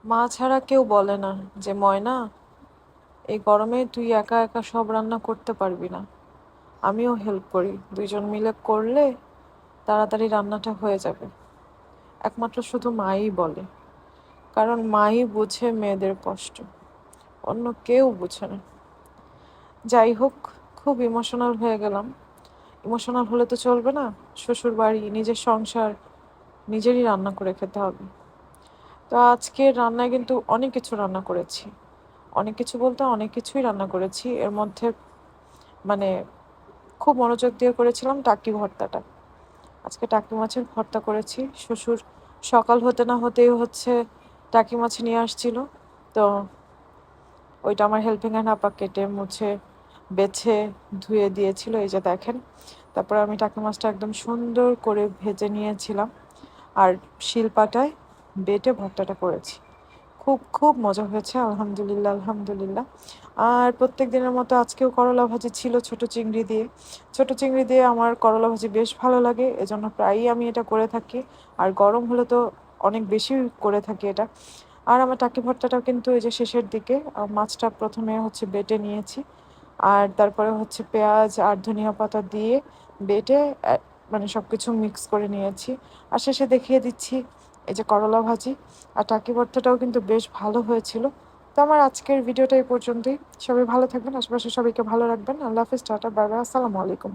মা ছাড়া কেউ বলে না যে ময়না, এই গরমে তুই একা একা সব রান্না করতে পারবি না, আমিও হেল্প করি, দুইজন মিলে করলে তাড়াতাড়ি রান্নাটা হয়ে যাবে। একমাত্র শুধু মাই বলে, কারণ মাই বুঝে মেয়েদের কষ্ট, অন্য কেউ বুঝে না। যাই হোক, খুব ইমোশনাল হয়ে গেলাম। ইমোশনাল হলে তো চলবে না, শ্বশুর বাড়ি, নিজের সংসার, নিজেরই রান্না করে খেতে হবে। তো আজকের রান্নায় কিন্তু অনেক কিছু রান্না করেছি। অনেক কিছু বলতে অনেক কিছুই রান্না করেছি। এর মধ্যে মানে খুব মনোযোগ দিয়ে করেছিলাম টাকি ভর্তাটা। আজকে টাকি মাছের ভর্তা করেছি। শ্বশুর সকাল হতে না হতেই টাকি মাছ নিয়ে আসছিল। তো ওইটা আমার হেল্পিং হ্যান্ড আপা কেটে মুছে বেছে ধুয়ে দিয়েছিল, এই যে দেখেন। তারপর আমি টাকি মাছটা একদম সুন্দর করে ভেজে নিয়েছিলাম আর শিলপাটায় বেটে ভর্তাটা করেছি। খুব খুব মজা হয়েছে, আলহামদুলিল্লাহ আলহামদুলিল্লাহ। আর প্রত্যেক দিনের মতো আজকেও করলা ভাজি ছিল ছোট চিংড়ি দিয়ে। ছোট চিংড়ি দিয়ে আমার করলা ভাজি বেশ ভালো লাগে, এজন্য প্রায়ই আমি এটা করে থাকি। আর গরম হলে তো অনেক বেশি করে থাকি এটা। আর আমার টাকি ভর্তাটাও কিন্তু এই যে শেষের দিকে মাছটা প্রথমে বেটে নিয়েছি, আর তারপরে পেঁয়াজ আর ধনিয়া পাতা দিয়ে বেটে মানে সব কিছু মিক্স করে নিয়েছি। আর শেষে দেখিয়ে দিচ্ছি এই যে করলা ভাজি। আর টাকি ভর্তাটাও কিন্তু বেশ ভালো হয়েছিল। তো আমার আজকের ভিডিওটা এই পর্যন্তই। সবাই ভালো থাকবেন, আশেপাশে সবাইকে ভালো রাখবেন। আল্লাহ হাফিজ, টাটা, বাই বাই, আসসালামু আলাইকুম।